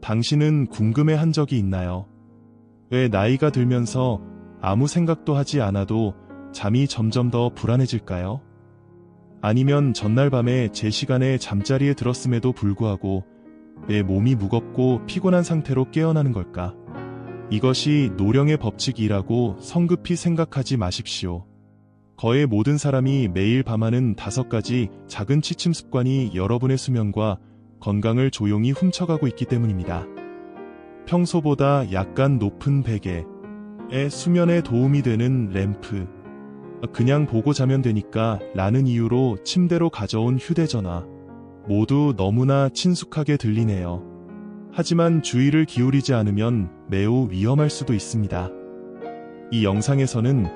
당신은 궁금해한 적이 있나요? 왜 나이가 들면서 아무 생각도 하지 않아도 잠이 점점 더 불안해질까요? 아니면 전날 밤에 제 시간에 잠자리에 들었음에도 불구하고 왜 몸이 무겁고 피곤한 상태로 깨어나는 걸까? 이것이 노령의 법칙이라고 성급히 생각하지 마십시오. 거의 모든 사람이 매일 밤하는 5가지 작은 취침 습관이 여러분의 수면과 건강을 조용히 훔쳐가고 있기 때문입니다. 평소보다 약간 높은 베개에 수면에 도움이 되는 램프, 그냥 보고 자면 되니까 라는 이유로 침대로 가져온 휴대전화, 모두 너무나 친숙하게 들리네요. 하지만 주의를 기울이지 않으면 매우 위험할 수도 있습니다. 이 영상에서는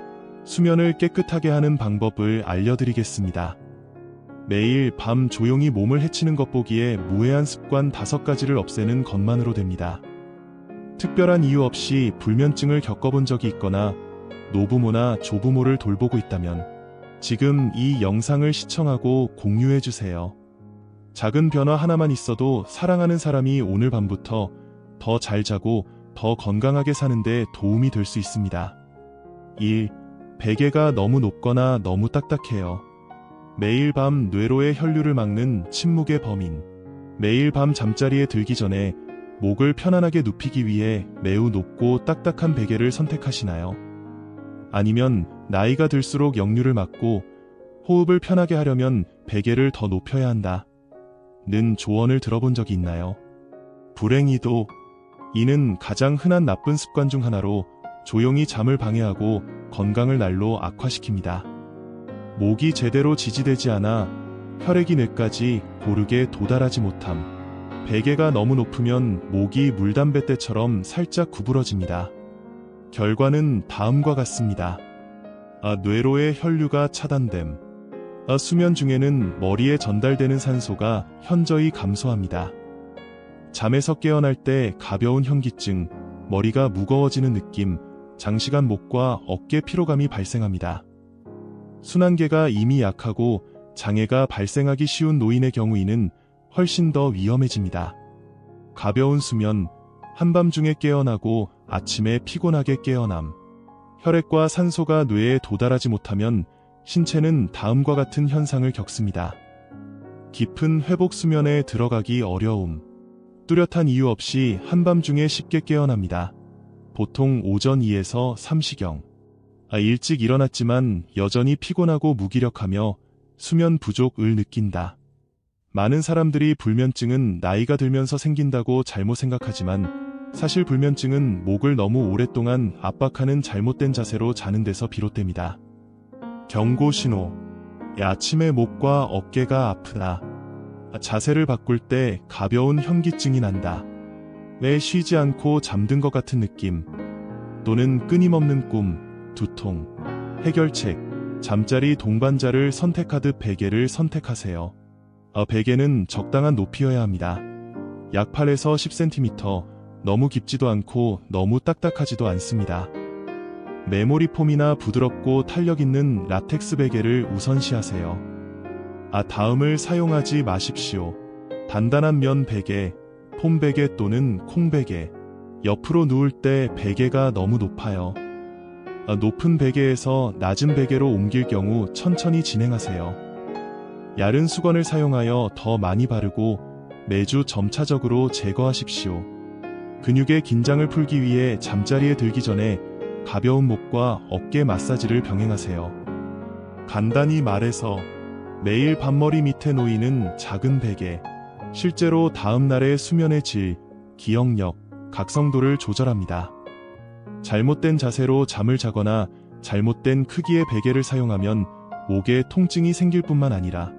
수면을 깨끗하게 하는 방법을 알려드리겠습니다. 매일 밤 조용히 몸을 해치는 것 보기에 무해한 습관 5가지를 없애는 것만으로 됩니다. 특별한 이유 없이 불면증을 겪어본 적이 있거나 노부모나 조부모를 돌보고 있다면 지금 이 영상을 시청하고 공유해주세요. 작은 변화 하나만 있어도 사랑하는 사람이 오늘 밤부터 더 잘 자고 더 건강하게 사는데 도움이 될 수 있습니다. 1. 베개가 너무 높거나 너무 딱딱해요. 매일 밤 뇌로의 혈류를 막는 침묵의 범인. 매일 밤 잠자리에 들기 전에 목을 편안하게 눕히기 위해 매우 높고 딱딱한 베개를 선택하시나요? 아니면 나이가 들수록 역류를 막고 호흡을 편하게 하려면 베개를 더 높여야 한다 는 조언을 들어본 적이 있나요? 불행히도 이는 가장 흔한 나쁜 습관 중 하나로 조용히 잠을 방해하고 건강을 날로 악화시킵니다. 목이 제대로 지지되지 않아 혈액이 뇌까지 고르게 도달하지 못함. 베개가 너무 높으면 목이 물담뱃대처럼 살짝 구부러집니다. 결과는 다음과 같습니다. 뇌로의 혈류가 차단됨. 수면 중에는 머리에 전달되는 산소가 현저히 감소합니다. 잠에서 깨어날 때 가벼운 현기증, 머리가 무거워지는 느낌, 장시간 목과 어깨 피로감이 발생합니다. 순환계가 이미 약하고 장애가 발생하기 쉬운 노인의 경우 이는 훨씬 더 위험해집니다. 가벼운 수면, 한밤중에 깨어나고 아침에 피곤하게 깨어남. 혈액과 산소가 뇌에 도달하지 못하면 신체는 다음과 같은 현상을 겪습니다. 깊은 회복 수면에 들어가기 어려움. 뚜렷한 이유 없이 한밤중에 쉽게 깨어납니다. 보통 오전 2에서 3시경. 일찍 일어났지만 여전히 피곤하고 무기력하며 수면 부족을 느낀다. 많은 사람들이 불면증은 나이가 들면서 생긴다고 잘못 생각하지만 사실 불면증은 목을 너무 오랫동안 압박하는 잘못된 자세로 자는 데서 비롯됩니다. 경고 신호. 아침에 목과 어깨가 아프다. 자세를 바꿀 때 가벼운 현기증이 난다. 왜 쉬지 않고 잠든 것 같은 느낌. 또는 끊임없는 꿈, 두통. 해결책. 잠자리 동반자를 선택하듯 베개를 선택하세요. 베개는 적당한 높이여야 합니다. 약 8에서 10cm, 너무 깊지도 않고 너무 딱딱하지도 않습니다. 메모리 폼이나 부드럽고 탄력 있는 라텍스 베개를 우선시하세요. 다음을 사용하지 마십시오. 단단한 면 베개, 폼 베개 또는 콩 베개. 옆으로 누울 때 베개가 너무 높아요. 높은 베개에서 낮은 베개로 옮길 경우 천천히 진행하세요. 얇은 수건을 사용하여 더 많이 바르고 매주 점차적으로 제거하십시오. 근육의 긴장을 풀기 위해 잠자리에 들기 전에 가벼운 목과 어깨 마사지를 병행하세요. 간단히 말해서 매일 밤머리 밑에 놓이는 작은 베개. 실제로 다음날의 수면의 질, 기억력, 각성도를 조절합니다. 잘못된 자세로 잠을 자거나 잘못된 크기의 베개를 사용하면 목에 통증이 생길 뿐만 아니라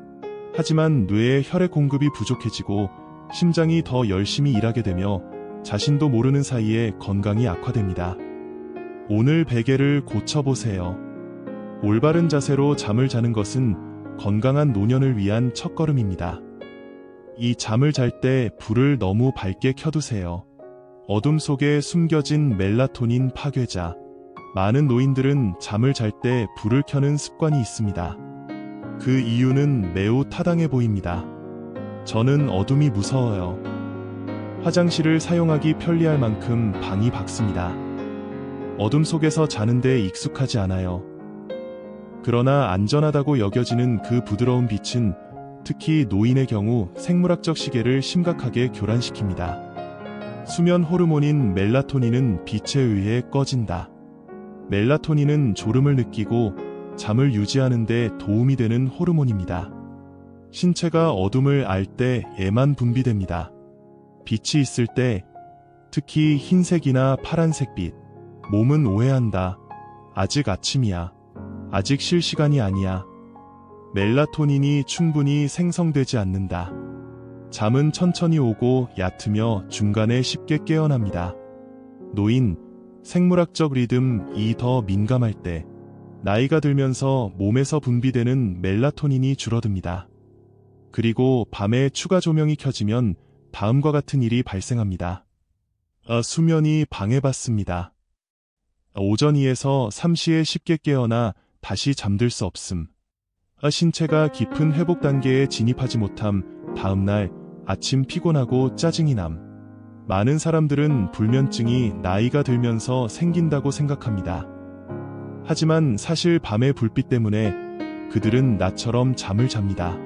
하지만 뇌의 혈액 공급이 부족해지고 심장이 더 열심히 일하게 되며 자신도 모르는 사이에 건강이 악화됩니다. 오늘 베개를 고쳐보세요. 올바른 자세로 잠을 자는 것은 건강한 노년을 위한 첫걸음입니다. 이 잠을 잘 때 불을 너무 밝게 켜두세요. 어둠 속에 숨겨진 멜라토닌 파괴자. 많은 노인들은 잠을 잘 때 불을 켜는 습관이 있습니다. 그 이유는 매우 타당해 보입니다. 저는 어둠이 무서워요. 화장실을 사용하기 편리할 만큼 방이 밝습니다. 어둠 속에서 자는데 익숙하지 않아요. 그러나 안전하다고 여겨지는 그 부드러운 빛은 특히 노인의 경우 생물학적 시계를 심각하게 교란시킵니다. 수면 호르몬인 멜라토닌은 빛에 의해 꺼진다. 멜라토닌은 졸음을 느끼고 잠을 유지하는 데 도움이 되는 호르몬입니다. 신체가 어둠을 알 때 에만 분비됩니다. 빛이 있을 때, 특히 흰색이나 파란색 빛, 몸은 오해한다. 아직 아침이야. 아직 쉴 시간이 아니야. 멜라토닌이 충분히 생성되지 않는다. 잠은 천천히 오고 얕으며 중간에 쉽게 깨어납니다. 노인, 생물학적 리듬이 더 민감할 때, 나이가 들면서 몸에서 분비되는 멜라토닌이 줄어듭니다. 그리고 밤에 추가 조명이 켜지면 다음과 같은 일이 발생합니다. 수면이 방해받습니다. 오전 2에서 3시에 쉽게 깨어나 다시 잠들 수 없음. 신체가 깊은 회복 단계에 진입하지 못함. 다음날 아침 피곤하고 짜증이 남. 많은 사람들은 불면증이 나이가 들면서 생긴다고 생각합니다. 하지만 사실 밤의 불빛 때문에 그들은 나처럼 잠을 잡니다.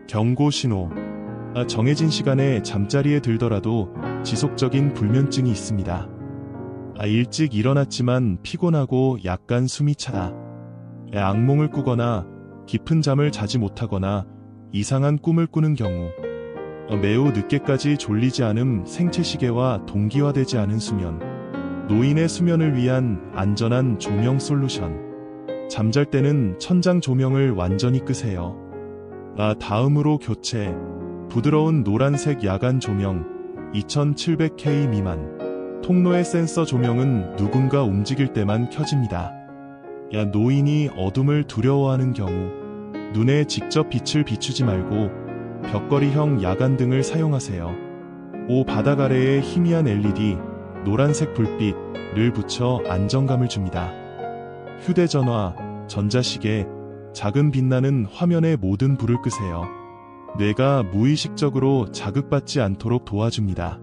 경고 신호. 정해진 시간에 잠자리에 들더라도 지속적인 불면증이 있습니다. 일찍 일어났지만 피곤하고 약간 숨이 차다. 악몽을 꾸거나 깊은 잠을 자지 못하거나 이상한 꿈을 꾸는 경우. 매우 늦게까지 졸리지 않음. 생체시계와 동기화되지 않은 수면. 노인의 수면을 위한 안전한 조명 솔루션. 잠잘 때는 천장 조명을 완전히 끄세요. 다음으로 교체. 부드러운 노란색 야간 조명 2700K 미만. 통로의 센서 조명은 누군가 움직일 때만 켜집니다. 노인이 어둠을 두려워하는 경우 눈에 직접 빛을 비추지 말고 벽걸이형 야간등을 사용하세요. 바닥 아래에 희미한 LED, 노란색 불빛을 붙여 안정감을 줍니다. 휴대전화, 전자시계, 작은 빛나는 화면의 모든 불을 끄세요. 뇌가 무의식적으로 자극받지 않도록 도와줍니다.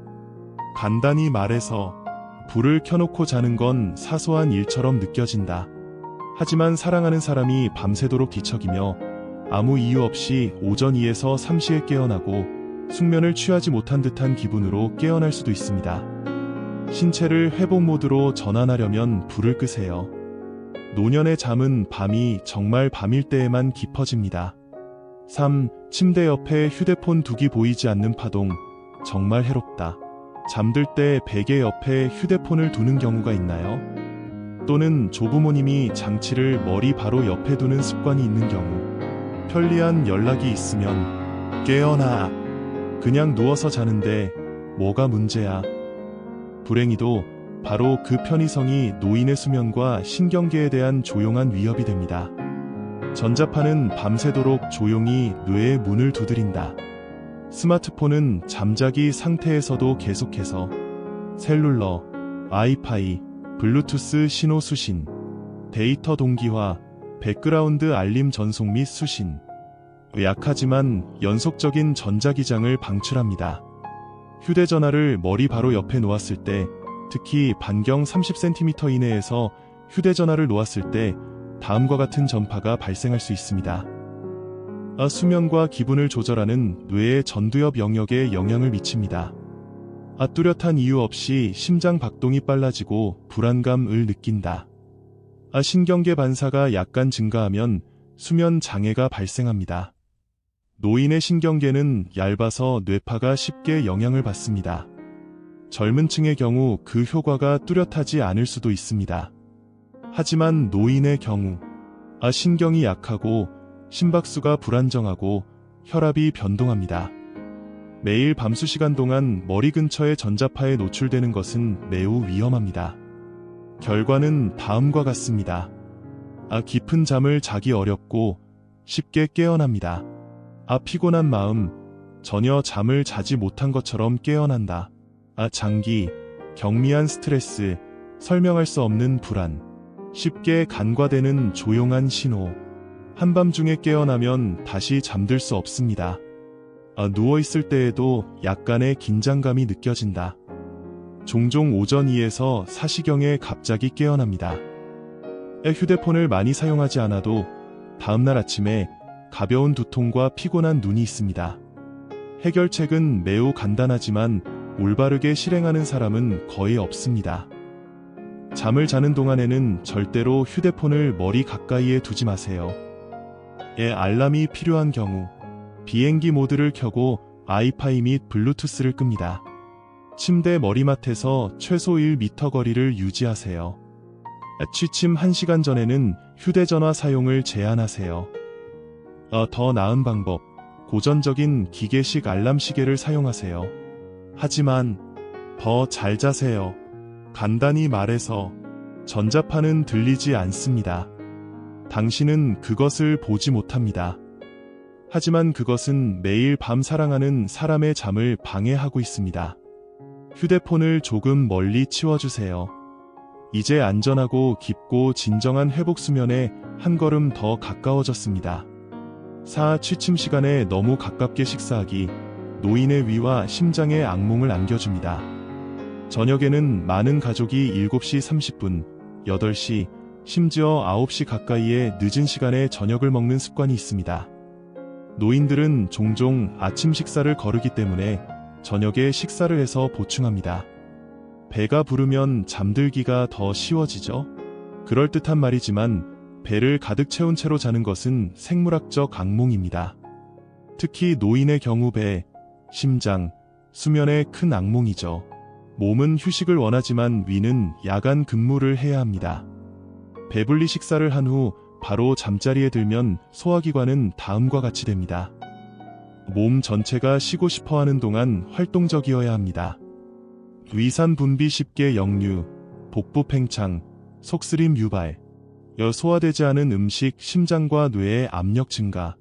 간단히 말해서 불을 켜놓고 자는 건 사소한 일처럼 느껴진다. 하지만 사랑하는 사람이 밤새도록 뒤척이며 아무 이유 없이 오전 2에서 3시에 깨어나고 숙면을 취하지 못한 듯한 기분으로 깨어날 수도 있습니다. 신체를 회복 모드로 전환하려면 불을 끄세요. 노년의 잠은 밤이 정말 밤일 때에만 깊어집니다. 3. 침대 옆에 휴대폰 두기. 보이지 않는 파동. 정말 해롭다. 잠들 때 베개 옆에 휴대폰을 두는 경우가 있나요? 또는 조부모님이 장치를 머리 바로 옆에 두는 습관이 있는 경우. 편리한 연락이 있으면 깨어나. 그냥 누워서 자는데 뭐가 문제야. 불행히도 바로 그 편의성이 노인의 수면과 신경계에 대한 조용한 위협이 됩니다. 전자파는 밤새도록 조용히 뇌의 문을 두드린다. 스마트폰은 잠자기 상태에서도 계속해서 셀룰러, 와이파이, 블루투스 신호 수신, 데이터 동기화, 백그라운드 알림 전송 및 수신, 약하지만 연속적인 전자기장을 방출합니다. 휴대전화를 머리 바로 옆에 놓았을 때, 특히 반경 30cm 이내에서 휴대전화를 놓았을 때 다음과 같은 전파가 발생할 수 있습니다. 수면과 기분을 조절하는 뇌의 전두엽 영역에 영향을 미칩니다. 뚜렷한 이유 없이 심장 박동이 빨라지고 불안감을 느낀다. 신경계 반사가 약간 증가하면 수면 장애가 발생합니다. 노인의 신경계는 얇아서 뇌파가 쉽게 영향을 받습니다. 젊은 층의 경우 그 효과가 뚜렷하지 않을 수도 있습니다. 하지만 노인의 경우 신경이 약하고 심박수가 불안정하고 혈압이 변동합니다. 매일 밤수 시간 동안 머리 근처의 전자파에 노출되는 것은 매우 위험합니다. 결과는 다음과 같습니다. 깊은 잠을 자기 어렵고 쉽게 깨어납니다. 피곤한 마음, 전혀 잠을 자지 못한 것처럼 깨어난다. 장기, 경미한 스트레스, 설명할 수 없는 불안, 쉽게 간과되는 조용한 신호. 한밤중에 깨어나면 다시 잠들 수 없습니다. 누워있을 때에도 약간의 긴장감이 느껴진다. 종종 오전 2에서 4시경에 갑자기 깨어납니다. 휴대폰을 많이 사용하지 않아도 다음날 아침에 가벼운 두통과 피곤한 눈이 있습니다. 해결책은 매우 간단하지만 올바르게 실행하는 사람은 거의 없습니다. 잠을 자는 동안에는 절대로 휴대폰을 머리 가까이에 두지 마세요. 알람이 필요한 경우 비행기 모드를 켜고 와이파이 및 블루투스를 끕니다. 침대 머리맡에서 최소 1m 거리를 유지하세요. 취침 1시간 전에는 휴대전화 사용을 제한하세요. 더 나은 방법, 고전적인 기계식 알람 시계를 사용하세요. 하지만 더 잘 자세요. 간단히 말해서 전자파는 들리지 않습니다. 당신은 그것을 보지 못합니다. 하지만 그것은 매일 밤 사랑하는 사람의 잠을 방해하고 있습니다. 휴대폰을 조금 멀리 치워주세요. 이제 안전하고 깊고 진정한 회복 수면에 한 걸음 더 가까워졌습니다. 4. 취침 시간에 너무 가깝게 식사하기, 노인의 위와 심장에 악몽을 안겨줍니다. 저녁에는 많은 가족이 7시 30분, 8시, 심지어 9시 가까이에 늦은 시간에 저녁을 먹는 습관이 있습니다. 노인들은 종종 아침 식사를 거르기 때문에 저녁에 식사를 해서 보충합니다. 배가 부르면 잠들기가 더 쉬워지죠? 그럴듯한 말이지만 배를 가득 채운 채로 자는 것은 생물학적 악몽입니다. 특히 노인의 경우 배, 심장, 수면의 큰 악몽이죠. 몸은 휴식을 원하지만 위는 야간 근무를 해야 합니다. 배불리 식사를 한 후 바로 잠자리에 들면 소화기관은 다음과 같이 됩니다. 몸 전체가 쉬고 싶어 하는 동안 활동적이어야 합니다. 위산 분비 쉽게 역류, 복부 팽창, 속쓰림 유발, 소화되지 않은 음식, 심장과 뇌의 압력 증가,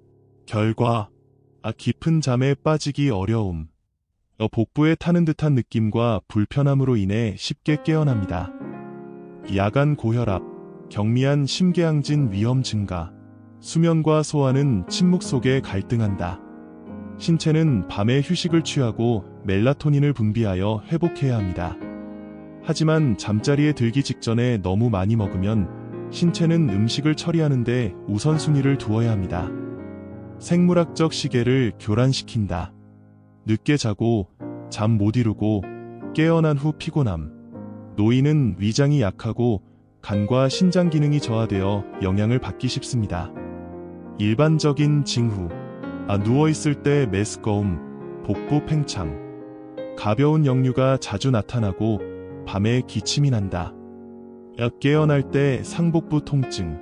결과, 깊은 잠에 빠지기 어려움, 복부에 타는 듯한 느낌과 불편함으로 인해 쉽게 깨어납니다. 야간 고혈압, 경미한 심계항진 위험 증가, 수면과 소화는 침묵 속에 갈등한다. 신체는 밤에 휴식을 취하고 멜라토닌을 분비하여 회복해야 합니다. 하지만 잠자리에 들기 직전에 너무 많이 먹으면 신체는 음식을 처리하는데 우선순위를 두어야 합니다. 생물학적 시계를 교란시킨다. 늦게 자고 잠 못 이루고 깨어난 후 피곤함. 노인은 위장이 약하고 간과 신장 기능이 저하되어 영향을 받기 쉽습니다. 일반적인 징후, 누워있을 때 메스꺼움, 복부 팽창, 가벼운 역류가 자주 나타나고 밤에 기침이 난다. 깨어날 때 상복부 통증,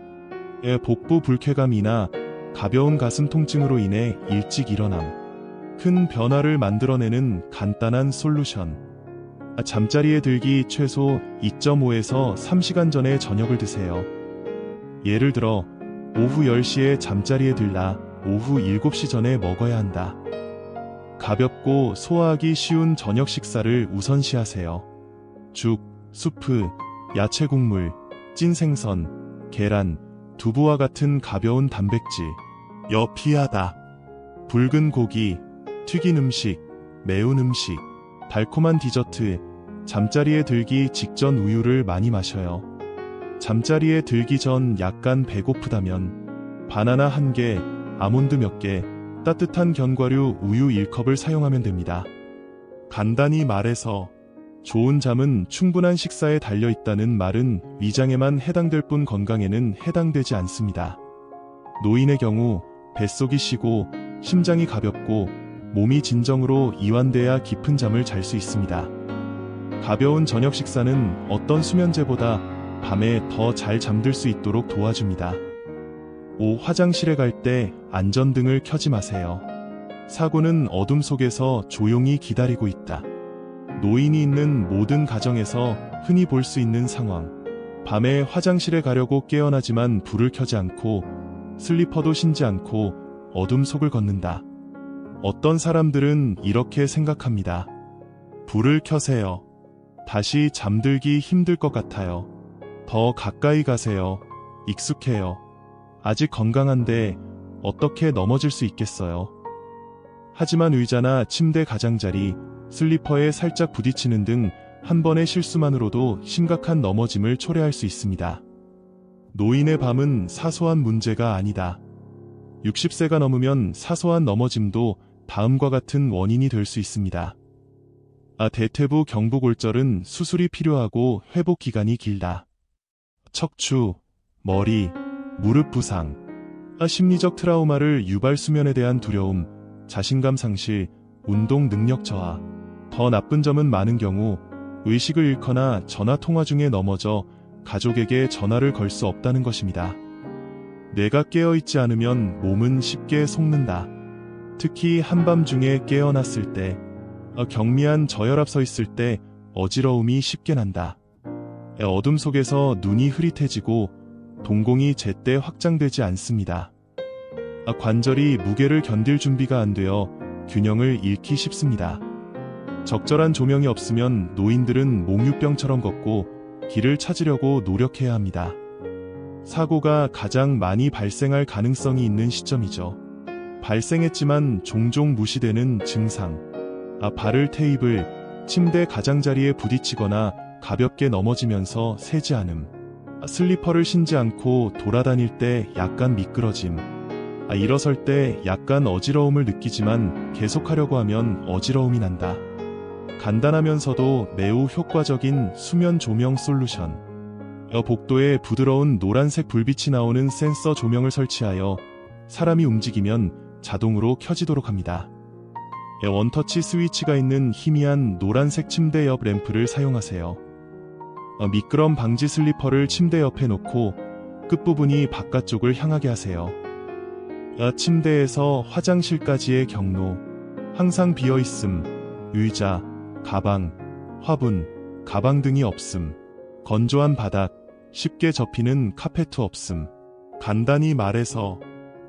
복부 불쾌감이나 가벼운 가슴 통증으로 인해 일찍 일어남. 큰 변화를 만들어내는 간단한 솔루션. 잠자리에 들기 최소 2.5에서 3시간 전에 저녁을 드세요. 예를 들어 오후 10시에 잠자리에 들라 오후 7시 전에 먹어야 한다. 가볍고 소화하기 쉬운 저녁 식사를 우선시하세요. 죽, 수프, 야채 국물, 찐 생선, 계란, 두부와 같은 가벼운 단백질. 피하다. 붉은 고기, 튀긴 음식, 매운 음식, 달콤한 디저트, 잠자리에 들기 직전 우유를 많이 마셔요. 잠자리에 들기 전 약간 배고프다면 바나나 1개, 아몬드 몇 개, 따뜻한 견과류 우유 1컵을 사용하면 됩니다. 간단히 말해서 좋은 잠은 충분한 식사에 달려있다는 말은 위장에만 해당될 뿐 건강에는 해당되지 않습니다. 노인의 경우 뱃속이 쉬고 심장이 가볍고 몸이 진정으로 이완돼야 깊은 잠을 잘 수 있습니다. 가벼운 저녁 식사는 어떤 수면제보다 밤에 더 잘 잠들 수 있도록 도와줍니다. 5. 화장실에 갈 때 안전등을 켜지 마세요. 사고는 어둠 속에서 조용히 기다리고 있다. 노인이 있는 모든 가정에서 흔히 볼 수 있는 상황. 밤에 화장실에 가려고 깨어나지만 불을 켜지 않고 슬리퍼도 신지 않고 어둠 속을 걷는다. 어떤 사람들은 이렇게 생각합니다. 불을 켜세요. 다시 잠들기 힘들 것 같아요. 더 가까이 가세요. 익숙해요. 아직 건강한데 어떻게 넘어질 수 있겠어요? 하지만 의자나 침대 가장자리, 슬리퍼에 살짝 부딪히는 등 한 번의 실수만으로도 심각한 넘어짐을 초래할 수 있습니다. 노인의 밤은 사소한 문제가 아니다. 60세가 넘으면 사소한 넘어짐도 다음과 같은 원인이 될 수 있습니다. 대퇴부 경부골절은 수술이 필요하고 회복 기간이 길다. 척추, 머리, 무릎 부상, 심리적 트라우마를 유발 수면에 대한 두려움, 자신감 상실, 운동 능력 저하. 더 나쁜 점은 많은 경우 의식을 잃거나 전화 통화 중에 넘어져 가족에게 전화를 걸 수 없다는 것입니다. 뇌가 깨어있지 않으면 몸은 쉽게 속는다. 특히 한밤중에 깨어났을 때, 경미한 저혈압 서 있을 때 어지러움이 쉽게 난다. 어둠 속에서 눈이 흐릿해지고 동공이 제때 확장되지 않습니다. 관절이 무게를 견딜 준비가 안 되어 균형을 잃기 쉽습니다. 적절한 조명이 없으면 노인들은 몽유병처럼 걷고 길을 찾으려고 노력해야 합니다. 사고가 가장 많이 발생할 가능성이 있는 시점이죠. 발생했지만 종종 무시되는 증상. 발을 테이블, 침대 가장자리에 부딪히거나 가볍게 넘어지면서 세지 않음. 슬리퍼를 신지 않고 돌아다닐 때 약간 미끄러짐. 일어설 때 약간 어지러움을 느끼지만 계속하려고 하면 어지러움이 난다. 간단하면서도 매우 효과적인 수면 조명 솔루션. 복도에 부드러운 노란색 불빛이 나오는 센서 조명을 설치하여 사람이 움직이면 자동으로 켜지도록 합니다. 원터치 스위치가 있는 희미한 노란색 침대 옆 램프를 사용하세요. 미끄럼 방지 슬리퍼를 침대 옆에 놓고 끝부분이 바깥쪽을 향하게 하세요. 침대에서 화장실까지의 경로. 항상 비어있음. 의자, 가방, 화분, 가방 등이 없음. 건조한 바닥, 쉽게 접히는 카페트 없음. 간단히 말해서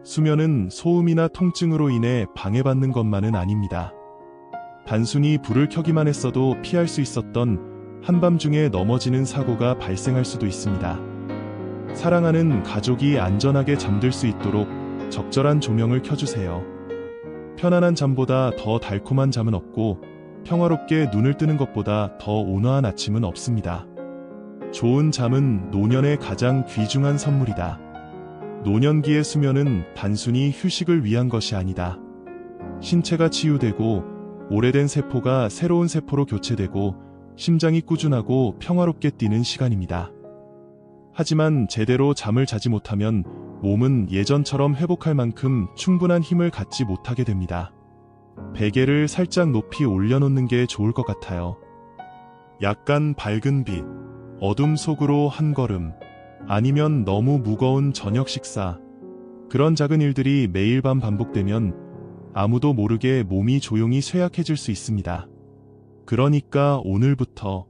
수면은 소음이나 통증으로 인해 방해받는 것만은 아닙니다. 단순히 불을 켜기만 했어도 피할 수 있었던 한밤중에 넘어지는 사고가 발생할 수도 있습니다. 사랑하는 가족이 안전하게 잠들 수 있도록 적절한 조명을 켜주세요. 편안한 잠보다 더 달콤한 잠은 없고 평화롭게 눈을 뜨는 것보다 더 온화한 아침은 없습니다. 좋은 잠은 노년의 가장 귀중한 선물이다. 노년기의 수면은 단순히 휴식을 위한 것이 아니다. 신체가 치유되고 오래된 세포가 새로운 세포로 교체되고 심장이 꾸준하고 평화롭게 뛰는 시간입니다. 하지만 제대로 잠을 자지 못하면 몸은 예전처럼 회복할 만큼 충분한 힘을 갖지 못하게 됩니다. 베개를 살짝 높이 올려놓는 게 좋을 것 같아요. 약간 밝은 빛, 어둠 속으로 한 걸음, 아니면 너무 무거운 저녁 식사. 그런 작은 일들이 매일 밤 반복되면 아무도 모르게 몸이 조용히 쇠약해질 수 있습니다. 그러니까 오늘부터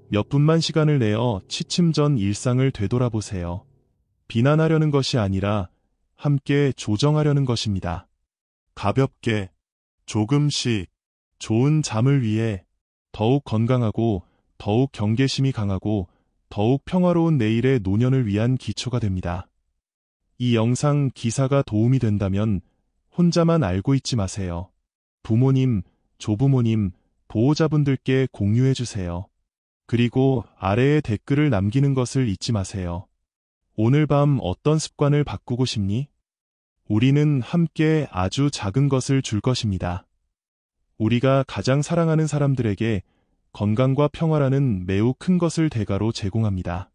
몇 분만 시간을 내어 취침 전 일상을 되돌아보세요. 비난하려는 것이 아니라 함께 조정하려는 것입니다. 가볍게, 조금씩, 좋은 잠을 위해 더욱 건강하고 더욱 경계심이 강하고 더욱 평화로운 내일의 노년을 위한 기초가 됩니다. 이 영상 기사가 도움이 된다면 혼자만 알고 있지 마세요. 부모님, 조부모님, 보호자분들께 공유해주세요. 그리고 아래에 댓글을 남기는 것을 잊지 마세요. 오늘 밤 어떤 습관을 바꾸고 싶니? 우리는 함께 아주 작은 것을 줄 것입니다. 우리가 가장 사랑하는 사람들에게 건강과 평화라는 매우 큰 것을 대가로 제공합니다.